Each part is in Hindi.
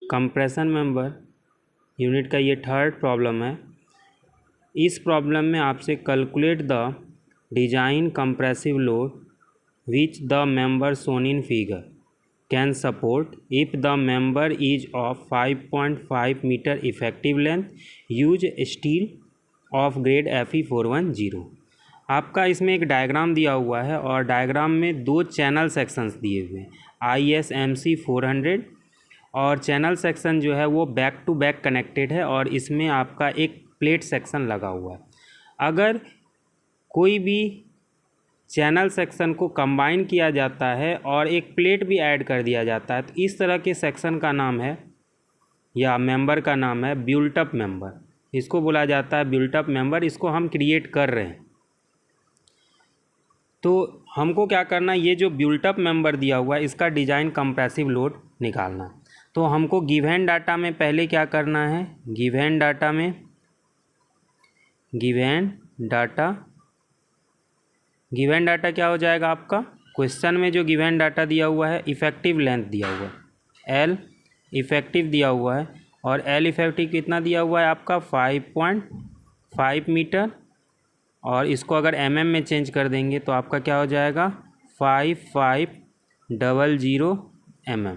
कंप्रेशन मेंबर यूनिट का ये थर्ड प्रॉब्लम है। इस प्रॉब्लम में आपसे calculate the design compressive load which the member shown in figure can support if the member is of 5.5 metre effective length use steel of grade Fe410। आपका इसमें एक डायग्राम दिया हुआ है और डायग्राम में दो चैनल सेक्शंस दिए हुए हैं ISMC 400 और चैनल सेक्शन जो है वो बैक टू बैक कनेक्टेड है और इसमें आपका एक प्लेट सेक्शन लगा हुआ है। अगर कोई भी चैनल सेक्शन को कंबाइन किया जाता है और एक प्लेट भी ऐड कर दिया जाता है तो इस तरह के सेक्शन का नाम है या मेंबर का नाम है बिल्ट अप मेंबर। इसको बोला जाता है बिल्ट अप मेंबर। इसको हम क्रिएट कर रहे हैं तो हमको क्या करना है, ये जो बिल्ट अप मेंबर दिया हुआ है इसका डिजाइन कंप्रेसिव लोड निकालना। तो हमको गिवन डाटा में पहले क्या करना है, गिवन डाटा क्या हो जाएगा आपका, क्वेश्चन में जो गिवन डाटा दिया हुआ है इफ़ेक्टिव लेंथ दिया हुआ है L इफ़ेक्टिव दिया हुआ है और L इफ़ेक्टिव कितना दिया हुआ है आपका 5.5 मीटर और इसको अगर mm में चेंज कर देंगे तो आपका क्या हो जाएगा 5500 mm।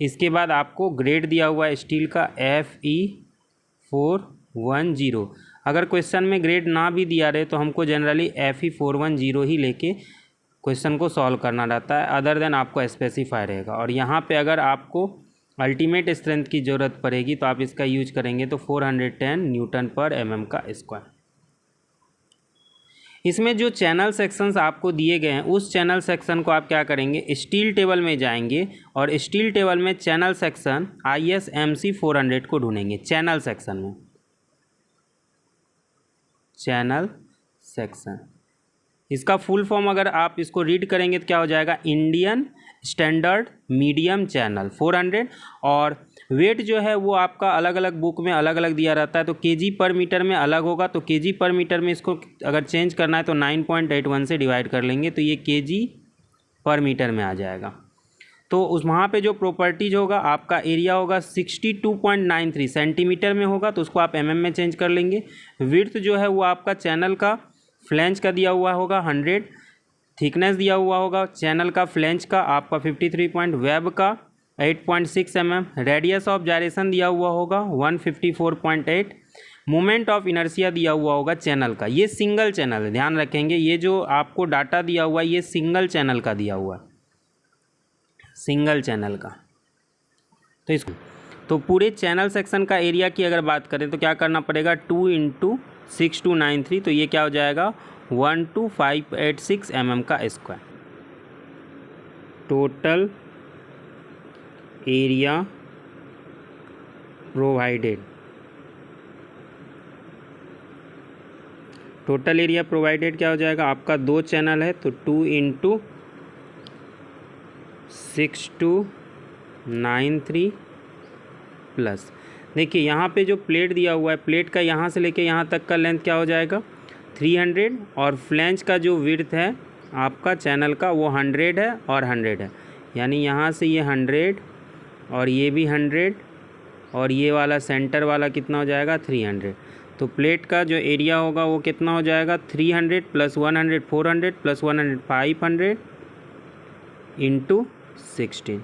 इसके बाद आपको ग्रेड दिया हुआ है स्टील का Fe410। अगर क्वेश्चन में ग्रेड ना भी दिया रहे तो हमको जनरली Fe410 ही लेके क्वेश्चन को सॉल्व करना रहता है, अदर देन आपको स्पेसिफाई रहेगा। और यहाँ पे अगर आपको अल्टीमेट स्ट्रेंथ की ज़रूरत पड़ेगी तो आप इसका यूज करेंगे तो 410 न्यूटन पर mm का स्क्वायर। इसमें जो चैनल सेक्शंस आपको दिए गए हैं उस चैनल सेक्शन को आप क्या करेंगे, स्टील टेबल में जाएंगे और स्टील टेबल में चैनल सेक्शन ISMC 400 को ढूंढेंगे। चैनल सेक्शन में चैनल सेक्शन, इसका फुल फॉर्म अगर आप इसको रीड करेंगे तो क्या हो जाएगा, इंडियन स्टैंडर्ड मीडियम चैनल 400। और वेट जो है वो आपका अलग अलग बुक में अलग अलग दिया रहता है तो केजी पर मीटर में अलग होगा। तो केजी पर मीटर में इसको अगर चेंज करना है तो 9.81 से डिवाइड कर लेंगे तो ये केजी पर मीटर में आ जाएगा। तो उस वहाँ पे जो प्रॉपर्टीज होगा आपका एरिया होगा 62.93 सेंटीमीटर में होगा तो उसको आप mm में चेंज कर लेंगे। विड्थ जो है वो आपका चैनल का फ्लैंज का दिया हुआ होगा 100, थिकनेस दिया हुआ होगा चैनल का फ्लैंज का आपका 53 वेब का 8.6 mm, रेडियस ऑफ जायरेशन दिया हुआ होगा 154.8, मोमेंट ऑफ इनर्शिया दिया हुआ होगा चैनल का। ये सिंगल चैनल है, ध्यान रखेंगे ये जो आपको डाटा दिया हुआ है ये सिंगल चैनल का दिया हुआ है, सिंगल चैनल का। तो इसको तो पूरे चैनल सेक्शन का एरिया की अगर बात करें तो क्या करना पड़ेगा 2 × 6293 तो ये क्या हो जाएगा 12586 mm का square. Total area provided, total area provided क्या हो जाएगा आपका, दो चैनल है तो 2 × 6293 प्लस, देखिए यहाँ पे जो प्लेट दिया हुआ है प्लेट का यहाँ से लेके यहाँ तक का लेंथ क्या हो जाएगा 300 और फ्लैंज का जो विड्थ है आपका चैनल का वो 100 है और 100 है, यानी यहाँ से ये 100 और ये भी 100 और ये वाला सेंटर वाला कितना हो जाएगा 300। तो प्लेट का जो एरिया होगा वो कितना हो जाएगा 300 + 100 400 + 100 500 × 16।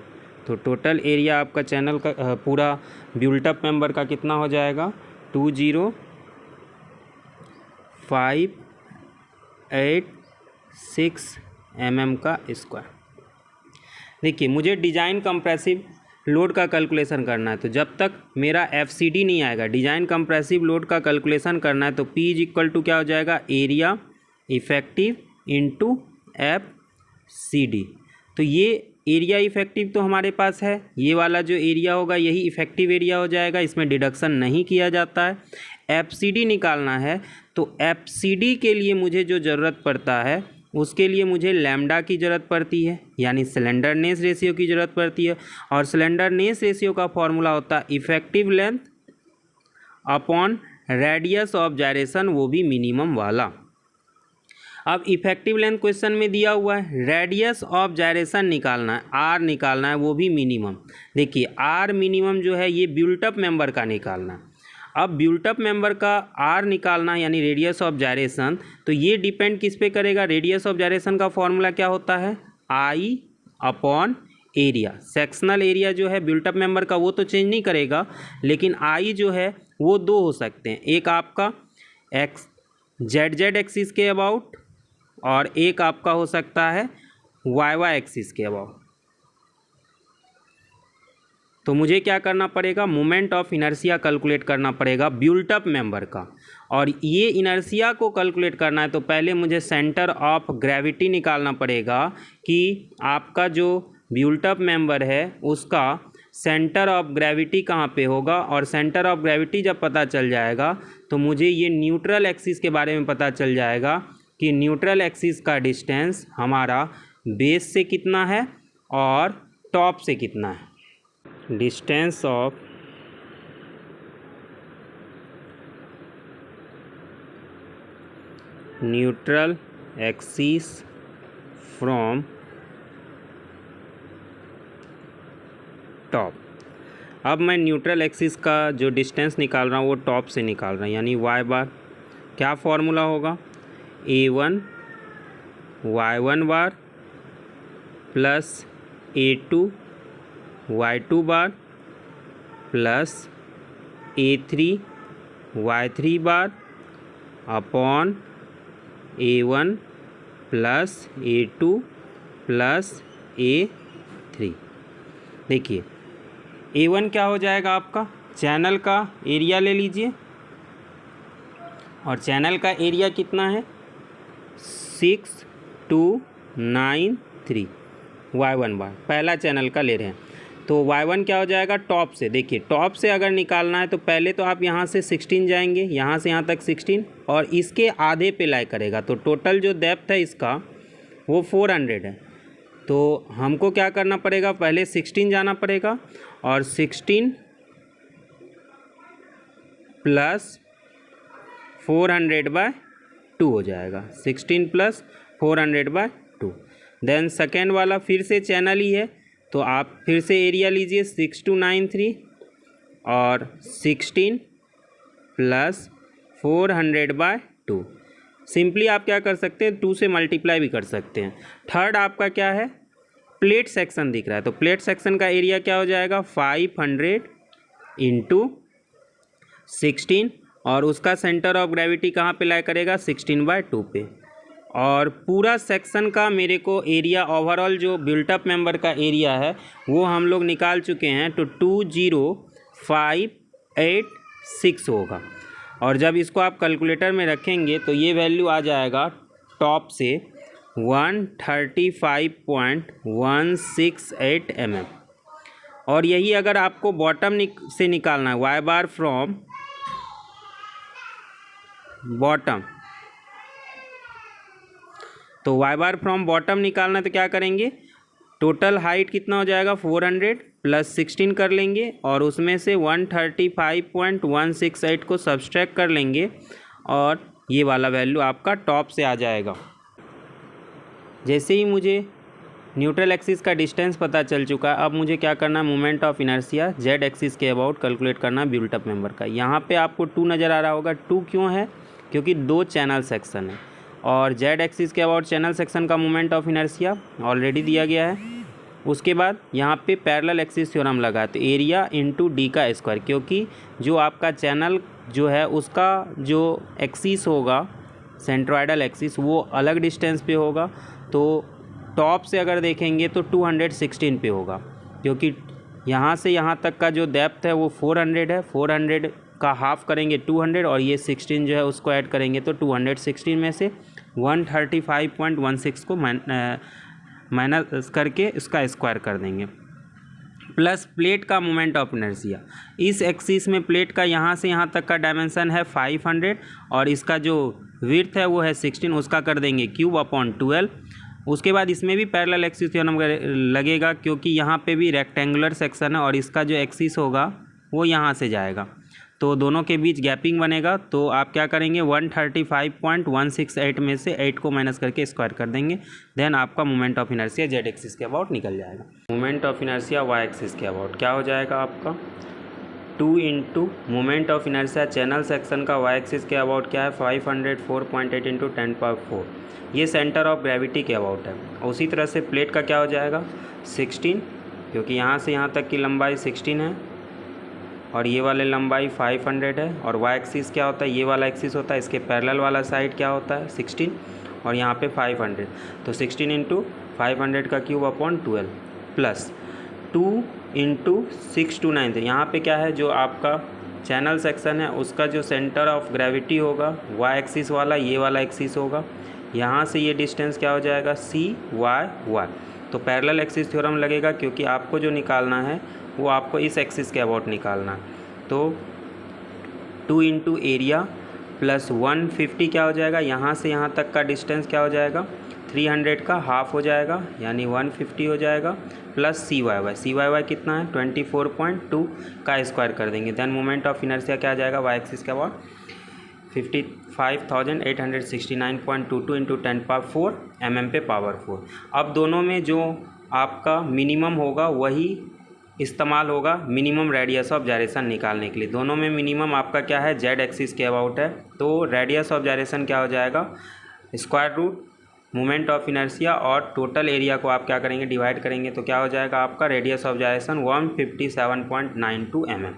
तो टोटल एरिया आपका चैनल का पूरा बिल्टअप मेंबर का कितना हो जाएगा 20586 mm का स्क्वायर। देखिए मुझे डिजाइन कंप्रेसिव लोड का कैलकुलेशन करना है तो जब तक मेरा FCD नहीं आएगा डिजाइन कंप्रेसिव लोड का कैलकुलेशन करना है तो P = क्या हो जाएगा एरिया इफेक्टिव × FCD। तो ये एरिया इफेक्टिव तो हमारे पास है, ये वाला जो एरिया होगा यही इफेक्टिव एरिया हो जाएगा, इसमें डिडक्शन नहीं किया जाता है। FCD निकालना है तो FCD के लिए मुझे जो ज़रूरत पड़ता है उसके लिए मुझे लैम्डा की ज़रूरत पड़ती है यानी स्लेंडरनेस रेशियो की ज़रूरत पड़ती है और स्लेंडरनेस रेशियो का फॉर्मूला होता है effective length upon radius of gyration, वो भी मिनिमम वाला। अब इफेक्टिव लेंथ क्वेश्चन में दिया हुआ है, रेडियस ऑफ जायरेशन निकालना है, आर निकालना है, वो भी मिनिमम। देखिए आर मिनिमम जो है ये बिल्ट अप मेंबर का निकालना है। अब बिल्ट अप मेंबर का आर निकालना यानी रेडियस ऑफ जायरेशन, तो ये डिपेंड किस पे करेगा, रेडियस ऑफ जायरेशन का फॉर्मूला क्या होता है, आई अपॉन एरिया। सेक्शनल एरिया जो है बिल्ट अप मेंबर का वो तो चेंज नहीं करेगा, लेकिन आई जो है वो दो हो सकते हैं, एक आपका एक्स जेड एक्सिस के अबाउट और एक आपका हो सकता है वाई एक्सिस के अबाउट। तो मुझे क्या करना पड़ेगा, मोमेंट ऑफ इनर्शिया कैलकुलेट करना पड़ेगा बिल्ट अप मेंबर का। और ये इनर्शिया को कैलकुलेट करना है तो पहले मुझे सेंटर ऑफ ग्रेविटी निकालना पड़ेगा कि आपका जो बिल्ट अप मेंबर है उसका सेंटर ऑफ ग्रेविटी कहाँ पे होगा। और सेंटर ऑफ ग्रेविटी जब पता चल जाएगा तो मुझे ये न्यूट्रल एक्सिस के बारे में पता चल जाएगा कि न्यूट्रल एक्सिस का डिस्टेंस हमारा बेस से कितना है और टॉप से कितना है। Distance of neutral axis from top. अब मैं न्यूट्रल एक्सिस का जो डिस्टेंस निकाल रहा हूँ वो टॉप से निकाल रहा हूँ, यानी वाई बार। क्या फॉर्मूला होगा, A1 Y1 bar plus A2 Y2 bar plus A3 Y3 bar upon A1 plus A2 plus A3। देखिए A1 क्या हो जाएगा आपका, चैनल का एरिया ले लीजिए, और चैनल का एरिया कितना है 6293 Y1 बार, पहला चैनल का ले रहे हैं। तो Y1 क्या हो जाएगा टॉप से। देखिए टॉप से अगर निकालना है तो पहले तो आप यहाँ से 16 जाएंगे, यहाँ से यहाँ तक 16 और इसके आधे पे लाई करेगा, तो टोटल जो डेप्थ है इसका वो 400 है। तो हमको क्या करना पड़ेगा, पहले 16 जाना पड़ेगा और 16 प्लस 400/2 हो जाएगा, 16 प्लस 400/2। देन सेकेंड वाला फिर से चैनल ही है, तो आप फिर से एरिया लीजिए 6293 और 16 प्लस 400/2। सिंपली आप क्या कर सकते हैं, 2 से मल्टीप्लाई भी कर सकते हैं। थर्ड आपका क्या है, प्लेट सेक्शन दिख रहा है, तो प्लेट सेक्शन का एरिया क्या हो जाएगा 500 इंटू 16 और उसका सेंटर ऑफ ग्रेविटी कहाँ पे लाई करेगा 16/2 पे। और पूरा सेक्शन का मेरे को एरिया ओवरऑल जो बिल्ट अप मेंबर का एरिया है वो हम लोग निकाल चुके हैं, तो 20586 होगा। और जब इसको आप कैलकुलेटर में रखेंगे तो ये वैल्यू आ जाएगा टॉप से 135.168 mm। और यही अगर आपको बॉटम से निकालना है, वाई बार फ्रॉम बॉटम, तो वाई बार फ्रॉम बॉटम निकालना है तो क्या करेंगे, टोटल हाइट कितना हो जाएगा 400 प्लस 16 कर लेंगे और उसमें से 135.168 को सब्सट्रैक्ट कर लेंगे और ये वाला वैल्यू आपका टॉप से आ जाएगा। जैसे ही मुझे न्यूट्रल एक्सिस का डिस्टेंस पता चल चुका है, अब मुझे क्या करना है, moment of inertia Z axis के अबाउट कैलकुलेट करना है बिल्ट अप मेंबर का। यहाँ पे आपको 2 नज़र आ रहा होगा, 2 क्यों है, क्योंकि 2 चैनल सेक्शन है और जेड एक्सिस के अबाउट चैनल सेक्शन का मोमेंट ऑफ इनर्शिया ऑलरेडी दिया गया है। उसके बाद यहाँ पे पैरेलल एक्सिस थ्योरम लगा, तो एरिया इंटू डी का स्क्वायर, क्योंकि जो आपका चैनल जो है उसका जो एक्सिस होगा सेंट्रोइडल एक्सिस वो अलग डिस्टेंस पे होगा, तो टॉप से अगर देखेंगे तो 216 पे होगा, क्योंकि यहाँ से यहाँ तक का जो डेप्थ है वो 400 है, 400 का हाफ करेंगे 200 और ये 16 जो है उसको ऐड करेंगे तो 216 में से 135.16 को माइनस करके इसका स्क्वायर कर देंगे, प्लस प्लेट का मोमेंट ऑफ इनर्शिया। इस एक्सिस में प्लेट का यहाँ से यहाँ तक का डायमेंशन है 500 और इसका जो विड्थ है वो है 16, उसका कर देंगे क्यूब अपॉन 12। उसके बाद इसमें भी पैरेलल एक्सिस थ्योरम लगेगा, क्योंकि यहाँ पे भी रेक्टेंगुलर सेक्शन है और इसका जो एक्सिस होगा वो यहाँ से जाएगा, तो दोनों के बीच गैपिंग बनेगा, तो आप क्या करेंगे 135.168 में से 8 को माइनस करके स्क्वायर कर देंगे, देन आपका moment of inertia Z axis के अबाउट निकल जाएगा। Moment of inertia Y axis के अबाउट क्या हो जाएगा आपका 2 into moment of inertia channel section का वाई एक्सिस के अबाउट क्या है 504.8 इंटू 10⁴, ये सेंटर ऑफ ग्रेविटी के अबाउट है। उसी तरह से प्लेट का क्या हो जाएगा 16, क्योंकि यहाँ से यहाँ तक की लंबाई 16 है और ये वाले लंबाई 500 है, और वाई एक्सिस क्या होता है ये वाला एक्सिस होता है, इसके पैरेलल वाला साइड क्या होता है 16 और यहाँ पे 500, तो 16 इंटू 500 का cube upon 12 plus 2 into 6 to 9। यहाँ पे क्या है जो आपका चैनल सेक्शन है उसका जो सेंटर ऑफ ग्रेविटी होगा वाई एक्सिस वाला ये वाला एक्सिस होगा, यहाँ से ये डिस्टेंस क्या हो जाएगा CYY। तो पैरेलल एक्सिस थ्योरम लगेगा, क्योंकि आपको जो निकालना है वो आपको इस एक्सिस के अबाउट निकालना है। तो 2 इंटू एरिया प्लस 150 क्या हो जाएगा, यहाँ से यहाँ तक का डिस्टेंस क्या हो जाएगा 300 का हाफ हो जाएगा, यानी 150 हो जाएगा, प्लस CYY कितना है 24.2 का स्क्वायर कर देंगे, देन मोमेंट ऑफ इनर्शिया क्या आ जाएगा वाई एक्सिस के अबाउट 55,869.22 इंटू 10⁴ mm पे पावर 4। अब दोनों में जो आपका मिनिमम होगा वही इस्तेमाल होगा मिनिमम रेडियस ऑफ जायरेशन निकालने के लिए। दोनों में मिनिमम आपका क्या है जेड एक्सिस के अबाउट है, तो रेडियस ऑफ जायरेशन क्या हो जाएगा square root moment of inertia और टोटल एरिया को आप क्या करेंगे डिवाइड करेंगे, तो क्या हो जाएगा आपका रेडियस ऑफ जायरेशन 157.92 mm।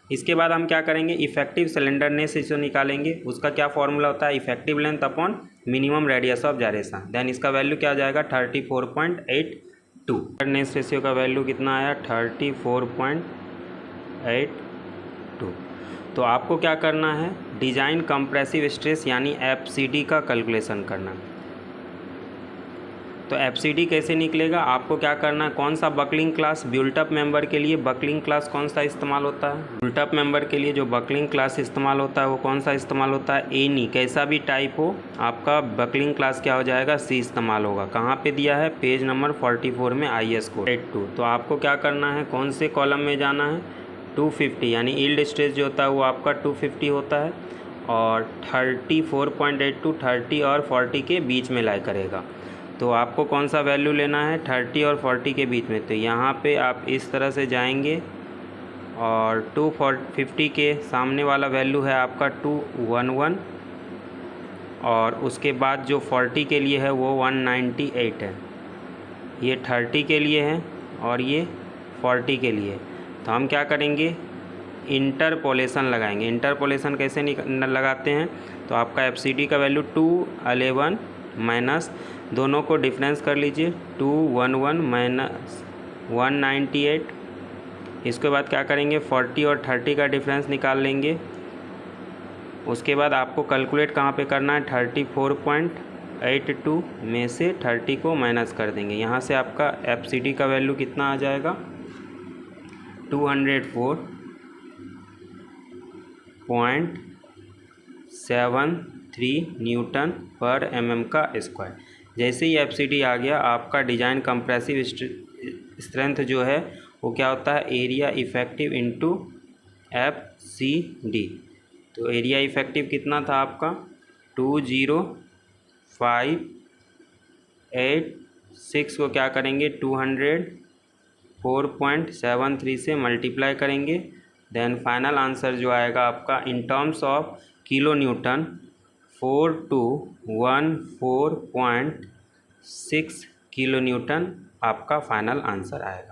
इसके बाद हम क्या करेंगे इफेक्टिव सिलेंडरनेस इसे निकालेंगे, उसका क्या फॉर्मूला होता है effective length upon minimum radius of gyration, then इसका वैल्यू क्या आ जाएगा 34.82। सिलेंडरनेस रेशियो का वैल्यू कितना आया 34.82। तो आपको क्या करना है डिजाइन कंप्रेसिव स्ट्रेस यानी FCD का कैलकुलेशन करना। तो FCD कैसे निकलेगा, आपको क्या करना है कौन सा बकलिंग क्लास ब्यूल्टअप मेंबर के लिए बकलिंग क्लास कौन सा इस्तेमाल होता है, ब्यूल्टअप मेंबर के लिए जो बकलिंग क्लास इस्तेमाल होता है वो कौन सा इस्तेमाल होता है एनी कैसा भी टाइप हो आपका बकलिंग क्लास क्या हो जाएगा C इस्तेमाल होगा। कहाँ पे दिया है पेज नंबर 44 में IS कोड 82। तो आपको क्या करना है कौन से कॉलम में जाना है 250, यानी यील्ड स्ट्रेस जो होता है वो आपका 250 होता है और 34.82 30 और 40 के बीच में लाई करेगा। तो आपको कौन सा वैल्यू लेना है 30 और 40 के बीच में, तो यहाँ पे आप इस तरह से जाएंगे और 250 के सामने वाला वैल्यू है आपका 211 और उसके बाद जो 40 के लिए है वो 198 है, ये 30 के लिए है और ये 40 के लिए। तो हम क्या करेंगे इंटरपोलेशन लगाएंगे। इंटरपोलेशन कैसे लगाते हैं, तो आपका FCD का वैल्यू 211 माइनस दोनों को डिफरेंस कर लीजिए 211 माइनस 198। इसके बाद क्या करेंगे 40 और 30 का डिफरेंस निकाल लेंगे। उसके बाद आपको कैलकुलेट कहाँ पे करना है 34.82 में से 30 को माइनस कर देंगे। यहाँ से आपका FCD का वैल्यू कितना आ जाएगा 204.73 न्यूटन पर mm का स्क्वायर। जैसे ही FCD आ गया आपका डिजाइन कंप्रेसिव स्ट्रेंथ जो है वो क्या होता है एरिया इफेक्टिव इंटू FCD। तो एरिया इफेक्टिव कितना था आपका 20586 को क्या करेंगे 204.73 से मल्टीप्लाई करेंगे, देन फाइनल आंसर जो आएगा आपका in terms of kilo Newton 4214.6 kilo Newton आपका फाइनल आंसर आएगा।